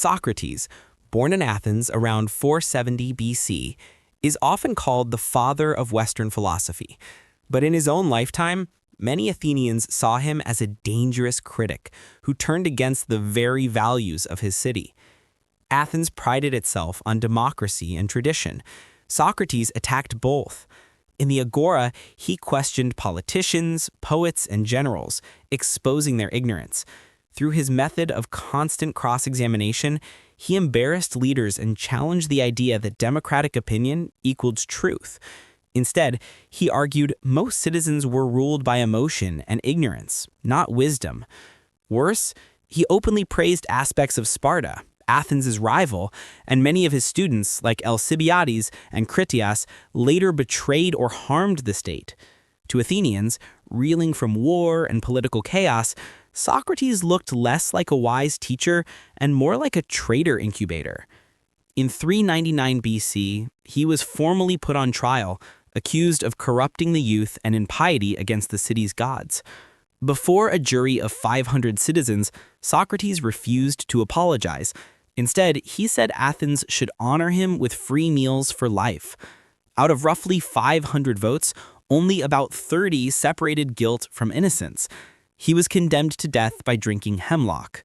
Socrates, born in Athens around 470 BC, is often called the father of Western philosophy. But in his own lifetime, many Athenians saw him as a dangerous critic who turned against the very values of his city. Athens prided itself on democracy and tradition. Socrates attacked both. In the Agora, he questioned politicians, poets, and generals, exposing their ignorance. Through his method of constant cross-examination, he embarrassed leaders and challenged the idea that democratic opinion equaled truth. Instead, he argued most citizens were ruled by emotion and ignorance, not wisdom. Worse, he openly praised aspects of Sparta, Athens' rival, and many of his students, like Alcibiades and Critias, later betrayed or harmed the state. To Athenians, reeling from war and political chaos, Socrates looked less like a wise teacher and more like a traitor incubator. In 399 BC, he was formally put on trial, accused of corrupting the youth and impiety against the city's gods. Before a jury of 500 citizens, Socrates refused to apologize. Instead, he said Athens should honor him with free meals for life. Out of roughly 500 votes, only about 30 separated guilt from innocence. He was condemned to death by drinking hemlock.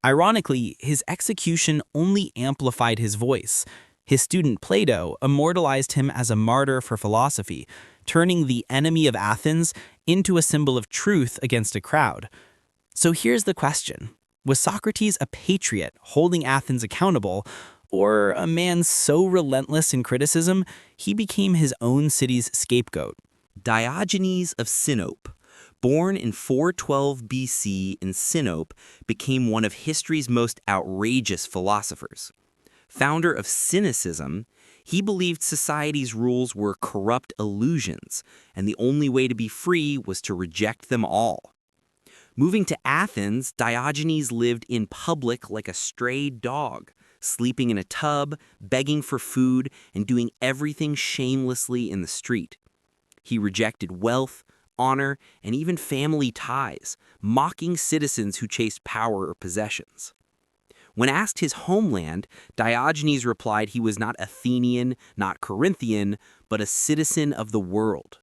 Ironically, his execution only amplified his voice. His student Plato immortalized him as a martyr for philosophy, turning the enemy of Athens into a symbol of truth against a crowd. So here's the question. Was Socrates a patriot holding Athens accountable, or a man so relentless in criticism he became his own city's scapegoat? Diogenes of Sinope, born in 412 BC in Sinope, became one of history's most outrageous philosophers. Founder of cynicism, he believed society's rules were corrupt illusions, and the only way to be free was to reject them all. Moving to Athens, Diogenes lived in public like a stray dog, sleeping in a tub, begging for food, and doing everything shamelessly in the street. He rejected wealth, honor, and even family ties, mocking citizens who chased power or possessions. When asked his homeland, Diogenes replied he was not Athenian, not Corinthian, but a citizen of the world.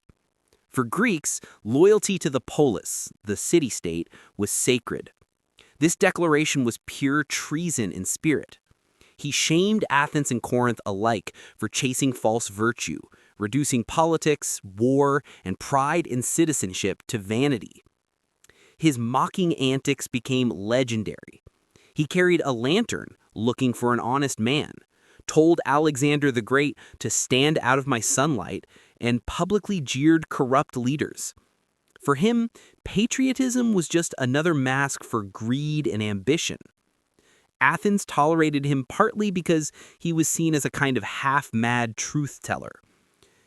For Greeks, loyalty to the polis, the city-state, was sacred. This declaration was pure treason in spirit. He shamed Athens and Corinth alike for chasing false virtue, reducing politics, war, and pride in citizenship to vanity. His mocking antics became legendary. He carried a lantern looking for an honest man, told Alexander the Great to stand out of my sunlight, and publicly jeered corrupt leaders. For him, patriotism was just another mask for greed and ambition. Athens tolerated him partly because he was seen as a kind of half-mad truth-teller.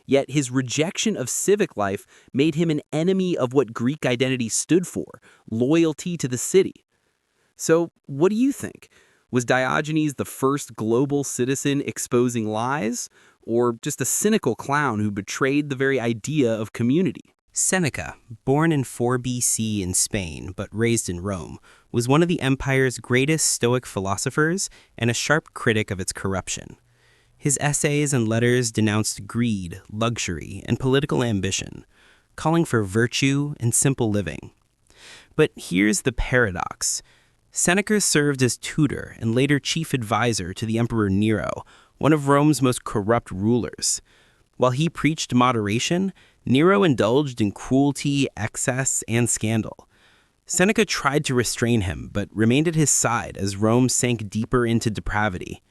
Yet his rejection of civic life made him an enemy of what Greek identity stood for, loyalty to the city. So, what do you think? Was Diogenes the first global citizen exposing lies, or just a cynical clown who betrayed the very idea of community? Seneca, born in 4 BC in Spain but raised in Rome, was one of the empire's greatest Stoic philosophers and a sharp critic of its corruption. His essays and letters denounced greed, luxury, and political ambition, calling for virtue and simple living. But here's the paradox. Seneca served as tutor and later chief advisor to the Emperor Nero, one of Rome's most corrupt rulers. While he preached moderation, Nero indulged in cruelty, excess, and scandal. Seneca tried to restrain him, but remained at his side as Rome sank deeper into depravity.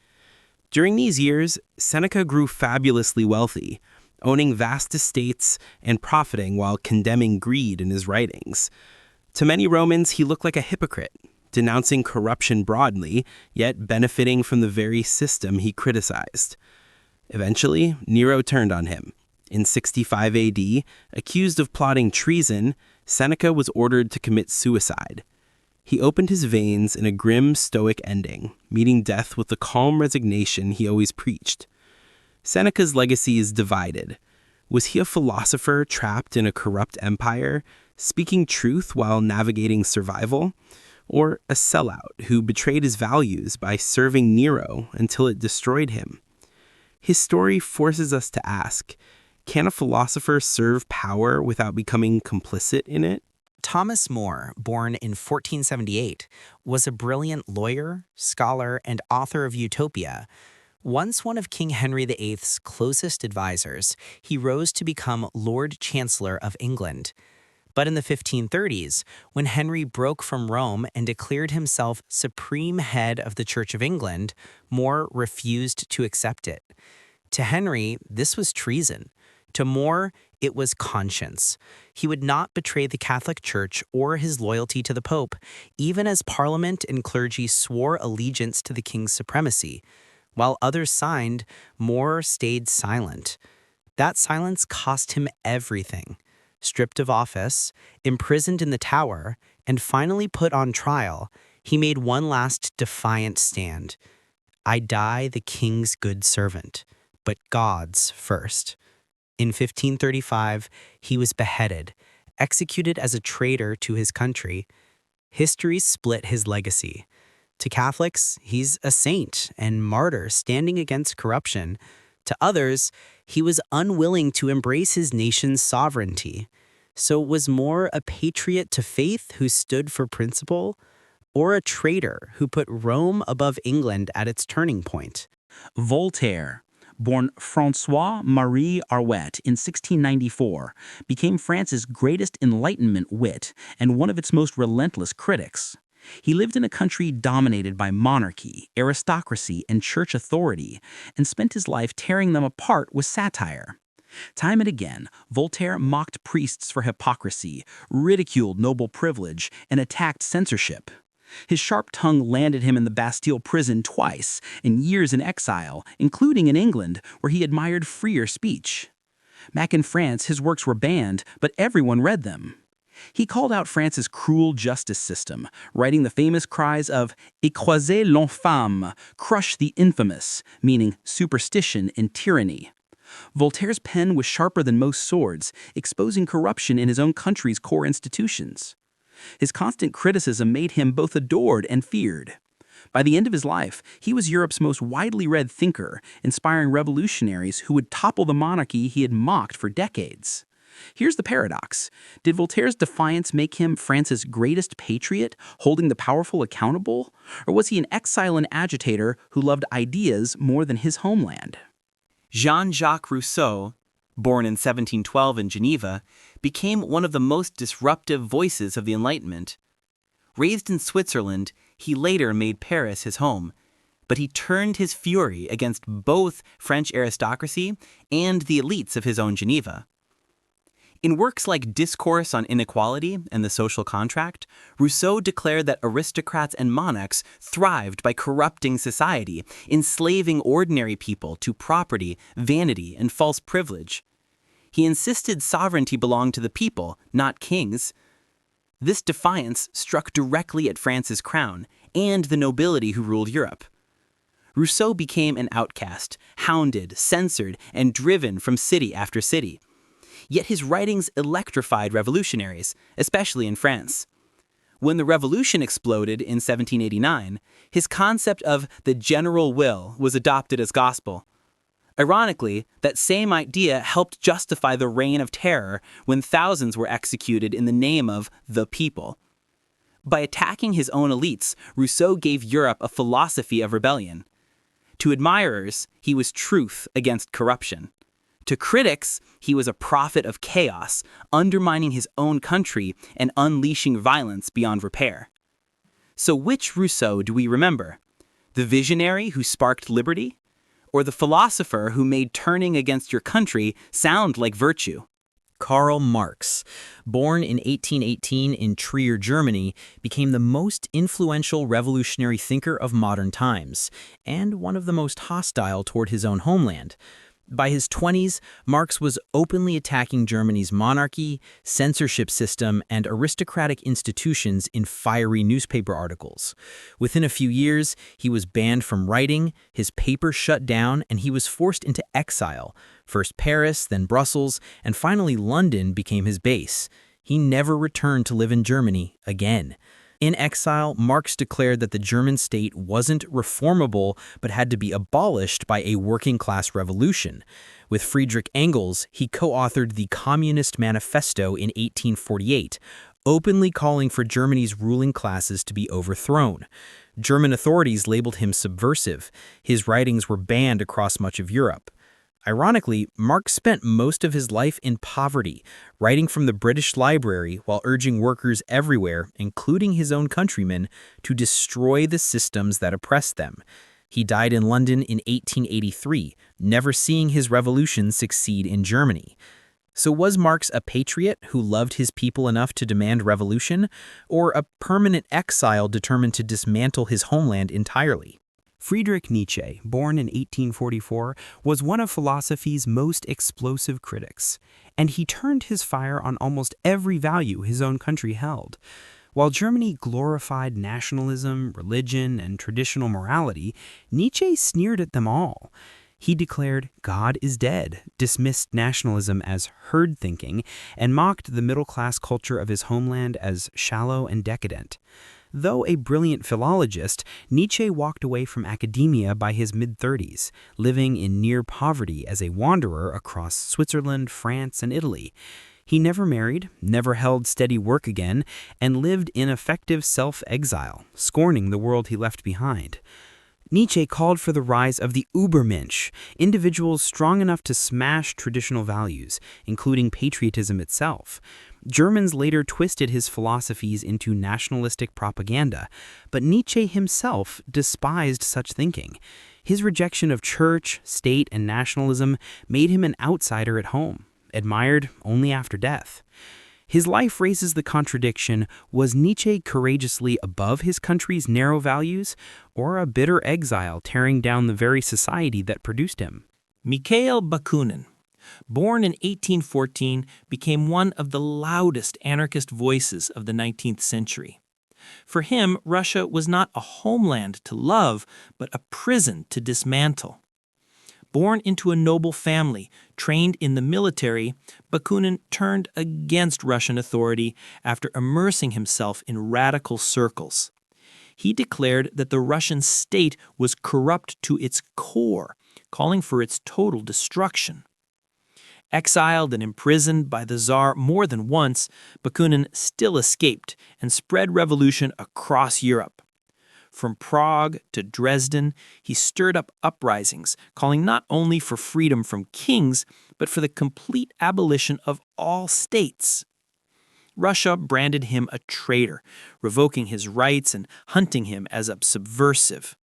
During these years, Seneca grew fabulously wealthy, owning vast estates and profiting while condemning greed in his writings. To many Romans, he looked like a hypocrite, denouncing corruption broadly, yet benefiting from the very system he criticized. Eventually, Nero turned on him. In 65 AD, accused of plotting treason, Seneca was ordered to commit suicide. He opened his veins in a grim Stoic ending, meeting death with the calm resignation he always preached. Seneca's legacy is divided. Was he a philosopher trapped in a corrupt empire, speaking truth while navigating survival? or a sellout who betrayed his values by serving Nero until it destroyed him. His story forces us to ask, can a philosopher serve power without becoming complicit in it? Thomas More, born in 1478, was a brilliant lawyer, scholar, and author of Utopia. Once one of King Henry VIII's closest advisors, he rose to become Lord Chancellor of England. But in the 1530s, when Henry broke from Rome and declared himself supreme head of the Church of England, More refused to accept it. To Henry, this was treason. To More, it was conscience. He would not betray the Catholic Church or his loyalty to the Pope, even as Parliament and clergy swore allegiance to the king's supremacy. While others signed, More stayed silent. That silence cost him everything. Stripped of office, imprisoned in the Tower, and finally put on trial, he made one last defiant stand. I die the king's good servant, but God's first. In 1535, he was beheaded, executed as a traitor to his country. History split his legacy. To Catholics, he's a saint and martyr standing against corruption. To others, he was unwilling to embrace his nation's sovereignty. So was More a patriot to faith who stood for principle, or a traitor who put Rome above England at its turning point? Voltaire, born François-Marie Arouet in 1694, became France's greatest Enlightenment wit and one of its most relentless critics. He lived in a country dominated by monarchy, aristocracy, and church authority, and spent his life tearing them apart with satire. Time and again, Voltaire mocked priests for hypocrisy, ridiculed noble privilege, and attacked censorship. His sharp tongue landed him in the Bastille prison twice, and years in exile, including in England, where he admired freer speech. Back in France, his works were banned, but everyone read them. He called out France's cruel justice system, writing the famous cries of "Écrasez l'infâme," crush the infamous, meaning superstition and tyranny. Voltaire's pen was sharper than most swords, exposing corruption in his own country's core institutions. His constant criticism made him both adored and feared. By the end of his life, he was Europe's most widely read thinker, inspiring revolutionaries who would topple the monarchy he had mocked for decades. Here's the paradox. Did Voltaire's defiance make him France's greatest patriot, holding the powerful accountable? Or was he an exile and agitator who loved ideas more than his homeland? Jean-Jacques Rousseau, born in 1712 in Geneva, became one of the most disruptive voices of the Enlightenment. Raised in Switzerland, he later made Paris his home, but he turned his fury against both French aristocracy and the elites of his own Geneva. In works like Discourse on Inequality and the Social Contract, Rousseau declared that aristocrats and monarchs thrived by corrupting society, enslaving ordinary people to property, vanity, and false privilege. He insisted sovereignty belonged to the people, not kings. This defiance struck directly at France's crown and the nobility who ruled Europe. Rousseau became an outcast, hounded, censored, and driven from city after city. Yet his writings electrified revolutionaries, especially in France. When the revolution exploded in 1789, his concept of the general will was adopted as gospel. Ironically, that same idea helped justify the reign of terror when thousands were executed in the name of the people. By attacking his own elites, Rousseau gave Europe a philosophy of rebellion. To admirers, he was truth against corruption. To critics, he was a prophet of chaos, undermining his own country and unleashing violence beyond repair. So which Rousseau do we remember? The visionary who sparked liberty? Or the philosopher who made turning against your country sound like virtue? Karl Marx, born in 1818 in Trier, Germany, became the most influential revolutionary thinker of modern times, and one of the most hostile toward his own homeland. By his 20s, Marx was openly attacking Germany's monarchy, censorship system, and aristocratic institutions in fiery newspaper articles. Within a few years, he was banned from writing, his paper shut down, and he was forced into exile. First Paris, then Brussels, and finally London became his base. He never returned to live in Germany again. In exile, Marx declared that the German state wasn't reformable but had to be abolished by a working-class revolution. With Friedrich Engels, he co-authored the Communist Manifesto in 1848, openly calling for Germany's ruling classes to be overthrown. German authorities labeled him subversive. His writings were banned across much of Europe. Ironically, Marx spent most of his life in poverty, writing from the British Library while urging workers everywhere, including his own countrymen, to destroy the systems that oppressed them. He died in London in 1883, never seeing his revolution succeed in Germany. So was Marx a patriot who loved his people enough to demand revolution, or a permanent exile determined to dismantle his homeland entirely? Friedrich Nietzsche, born in 1844, was one of philosophy's most explosive critics, and he turned his fire on almost every value his own country held. While Germany glorified nationalism, religion, and traditional morality, Nietzsche sneered at them all. He declared God is dead, dismissed nationalism as herd thinking, and mocked the middle-class culture of his homeland as shallow and decadent. Though a brilliant philologist, Nietzsche walked away from academia by his mid-30s, living in near poverty as a wanderer across Switzerland, France, and Italy. He never married, never held steady work again, and lived in effective self-exile, scorning the world he left behind. Nietzsche called for the rise of the Übermensch, individuals strong enough to smash traditional values, including patriotism itself. Germans later twisted his philosophies into nationalistic propaganda, but Nietzsche himself despised such thinking. His rejection of church, state, and nationalism made him an outsider at home, admired only after death. His life raises the contradiction: was Nietzsche courageously above his country's narrow values, or a bitter exile tearing down the very society that produced him? Mikhail Bakunin, born in 1814, became one of the loudest anarchist voices of the 19th century. For him, Russia was not a homeland to love, but a prison to dismantle. Born into a noble family, trained in the military, Bakunin turned against Russian authority after immersing himself in radical circles. He declared that the Russian state was corrupt to its core, calling for its total destruction. Exiled and imprisoned by the Tsar more than once, Bakunin still escaped and spread revolution across Europe. From Prague to Dresden, he stirred up uprisings, calling not only for freedom from kings, but for the complete abolition of all states. Russia branded him a traitor, revoking his rights and hunting him as a subversive.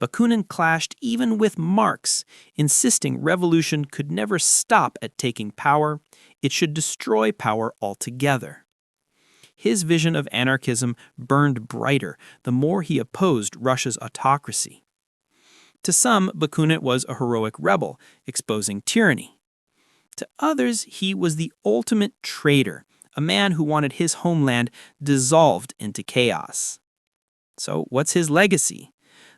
Bakunin clashed even with Marx, insisting revolution could never stop at taking power, it should destroy power altogether. His vision of anarchism burned brighter the more he opposed Russia's autocracy. To some, Bakunin was a heroic rebel, exposing tyranny. To others, he was the ultimate traitor, a man who wanted his homeland dissolved into chaos. So what's his legacy?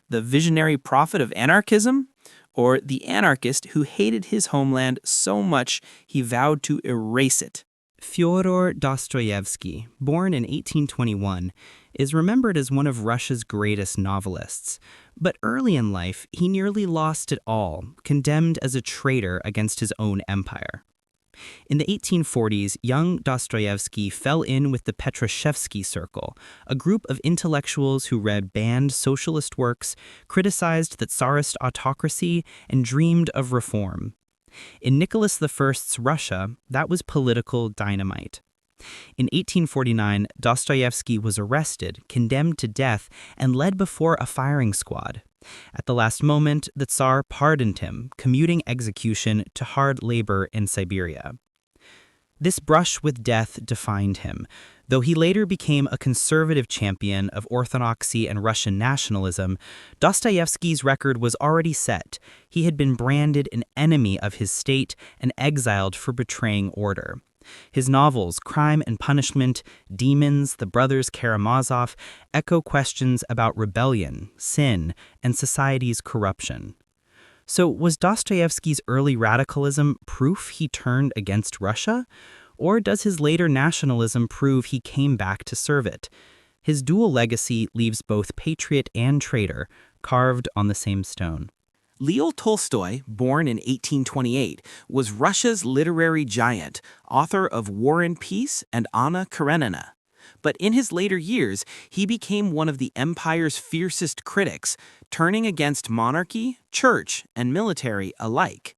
The visionary prophet of anarchism? Or the anarchist who hated his homeland so much he vowed to erase it? Fyodor Dostoevsky, born in 1821, is remembered as one of Russia's greatest novelists. But early in life, he nearly lost it all, condemned as a traitor against his own empire. In the 1840s, young Dostoevsky fell in with the Petrashevsky Circle, a group of intellectuals who read banned socialist works, criticized the Tsarist autocracy, and dreamed of reform. In Nicholas I's Russia, that was political dynamite. In 1849, Dostoevsky was arrested, condemned to death, and led before a firing squad. At the last moment, the Tsar pardoned him, commuting execution to hard labor in Siberia. This brush with death defined him, though he later became a conservative champion of orthodoxy and Russian nationalism. Dostoevsky's record was already set. He had been branded an enemy of his state and exiled for betraying order. His novels, Crime and Punishment, Demons, The Brothers Karamazov, echo questions about rebellion, sin, and society's corruption. So was Dostoevsky's early radicalism proof he turned against Russia? Or does his later nationalism prove he came back to serve it? His dual legacy leaves both patriot and traitor carved on the same stone. Leo Tolstoy, born in 1828, was Russia's literary giant, author of War and Peace and Anna Karenina. But in his later years, he became one of the empire's fiercest critics, turning against monarchy, church, and military alike.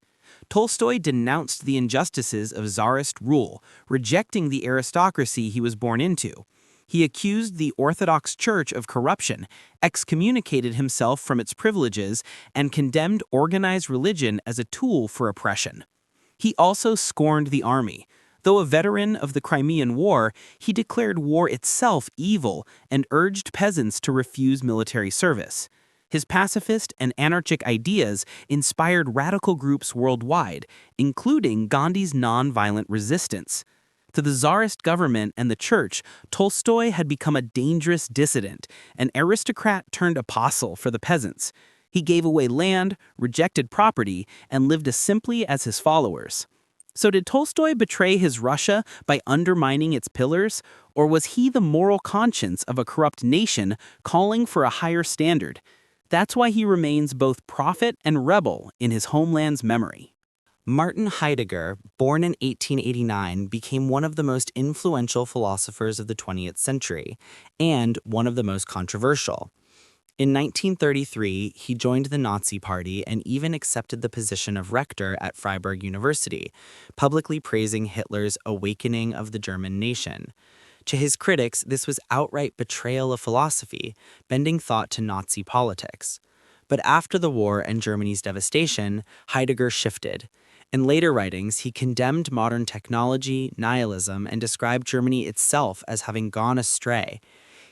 Tolstoy denounced the injustices of Tsarist rule, rejecting the aristocracy he was born into. He accused the Orthodox Church of corruption, excommunicated himself from its privileges, and condemned organized religion as a tool for oppression. He also scorned the army. Though a veteran of the Crimean War, he declared war itself evil and urged peasants to refuse military service. His pacifist and anarchic ideas inspired radical groups worldwide, including Gandhi's nonviolent resistance. To the Tsarist government and the church, Tolstoy had become a dangerous dissident, an aristocrat turned apostle for the peasants. He gave away land, rejected property, and lived as simply as his followers. So did Tolstoy betray his Russia by undermining its pillars, or was he the moral conscience of a corrupt nation calling for a higher standard? That's why he remains both prophet and rebel in his homeland's memory. Martin Heidegger, born in 1889, became one of the most influential philosophers of the 20th century, and one of the most controversial. In 1933, he joined the Nazi Party and even accepted the position of rector at Freiburg University, publicly praising Hitler's awakening of the German nation. To his critics, this was outright betrayal of philosophy, bending thought to Nazi politics. But after the war and Germany's devastation, Heidegger shifted. In later writings, he condemned modern technology, nihilism, and described Germany itself as having gone astray.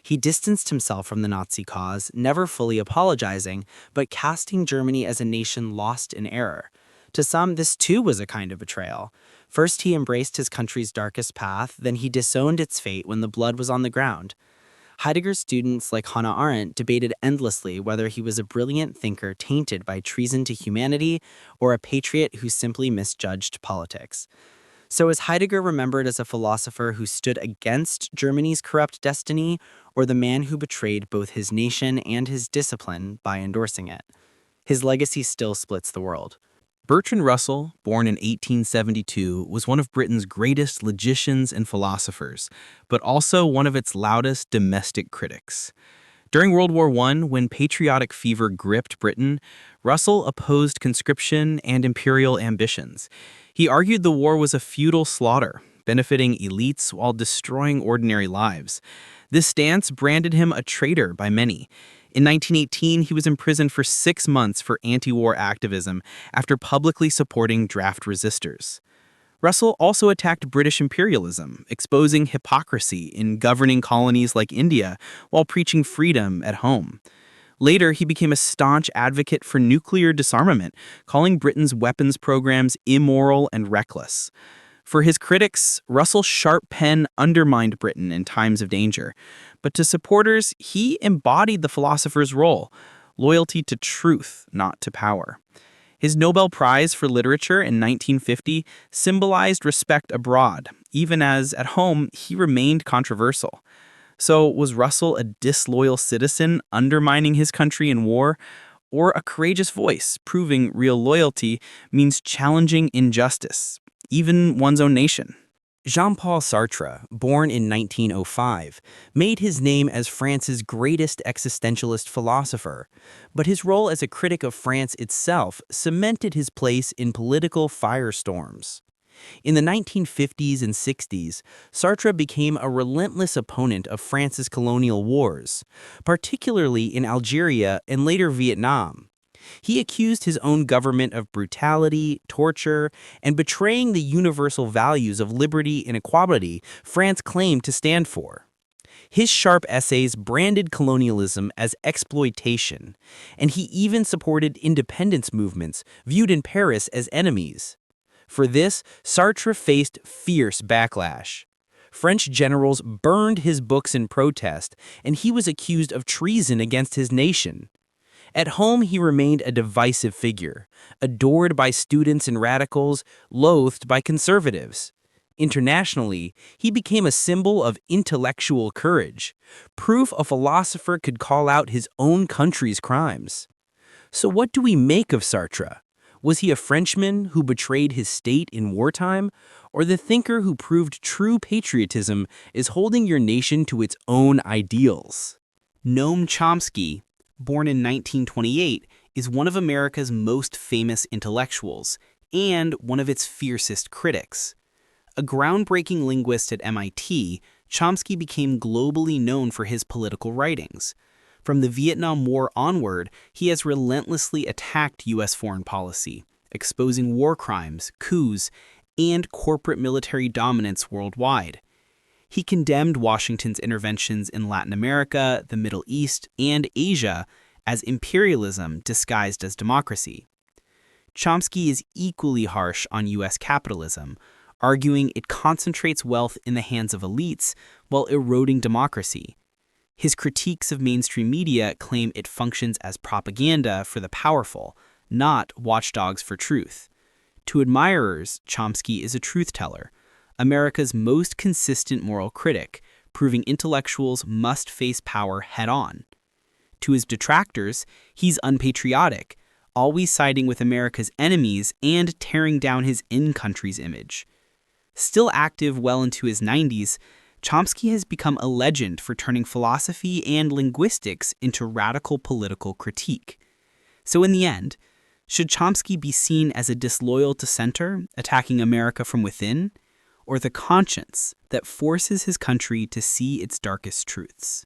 He distanced himself from the Nazi cause, never fully apologizing, but casting Germany as a nation lost in error. To some, this too was a kind of betrayal. First, he embraced his country's darkest path, then he disowned its fate when the blood was on the ground. Heidegger's students like Hannah Arendt debated endlessly whether he was a brilliant thinker tainted by treason to humanity or a patriot who simply misjudged politics. So is Heidegger remembered as a philosopher who stood against Germany's corrupt destiny, or the man who betrayed both his nation and his discipline by endorsing it? His legacy still splits the world. Bertrand Russell, born in 1872, was one of Britain's greatest logicians and philosophers, but also one of its loudest domestic critics. During World War I, when patriotic fever gripped Britain, Russell opposed conscription and imperial ambitions. He argued the war was a futile slaughter, benefiting elites while destroying ordinary lives. This stance branded him a traitor by many. In 1918, he was imprisoned for 6 months for anti-war activism after publicly supporting draft resistors. Russell also attacked British imperialism, exposing hypocrisy in governing colonies like India while preaching freedom at home. Later, he became a staunch advocate for nuclear disarmament, calling Britain's weapons programs immoral and reckless. For his critics, Russell's sharp pen undermined Britain in times of danger. But to supporters, he embodied the philosopher's role, loyalty to truth, not to power. His Nobel Prize for Literature in 1950 symbolized respect abroad, even as, at home, he remained controversial. So was Russell a disloyal citizen undermining his country in war, or a courageous voice proving real loyalty means challenging injustice, even one's own nation? Jean-Paul Sartre, born in 1905, made his name as France's greatest existentialist philosopher, but his role as a critic of France itself cemented his place in political firestorms. In the 1950s and 60s, Sartre became a relentless opponent of France's colonial wars, particularly in Algeria and later Vietnam. He accused his own government of brutality, torture, and betraying the universal values of liberty and equality France claimed to stand for. His sharp essays branded colonialism as exploitation, and he even supported independence movements viewed in Paris as enemies. For this, Sartre faced fierce backlash. French generals burned his books in protest, and he was accused of treason against his nation. At home, he remained a divisive figure, adored by students and radicals, loathed by conservatives. Internationally, he became a symbol of intellectual courage, proof a philosopher could call out his own country's crimes. So what do we make of Sartre? Was he a Frenchman who betrayed his state in wartime, or the thinker who proved true patriotism is holding your nation to its own ideals? Noam Chomsky, born in 1928, is one of America's most famous intellectuals and one of its fiercest critics. A groundbreaking linguist at MIT, Chomsky became globally known for his political writings. From the Vietnam War onward, he has relentlessly attacked U.S. foreign policy, exposing war crimes, coups, and corporate military dominance worldwide. He condemned Washington's interventions in Latin America, the Middle East, and Asia as imperialism disguised as democracy. Chomsky is equally harsh on U.S. capitalism, arguing it concentrates wealth in the hands of elites while eroding democracy. His critiques of mainstream media claim it functions as propaganda for the powerful, not watchdogs for truth. To admirers, Chomsky is a truth-teller, America's most consistent moral critic, proving intellectuals must face power head-on. To his detractors, he's unpatriotic, always siding with America's enemies and tearing down his in-country's image. Still active well into his 90s, Chomsky has become a legend for turning philosophy and linguistics into radical political critique. So in the end, should Chomsky be seen as a disloyal dissenter attacking America from within, or the conscience that forces his country to see its darkest truths?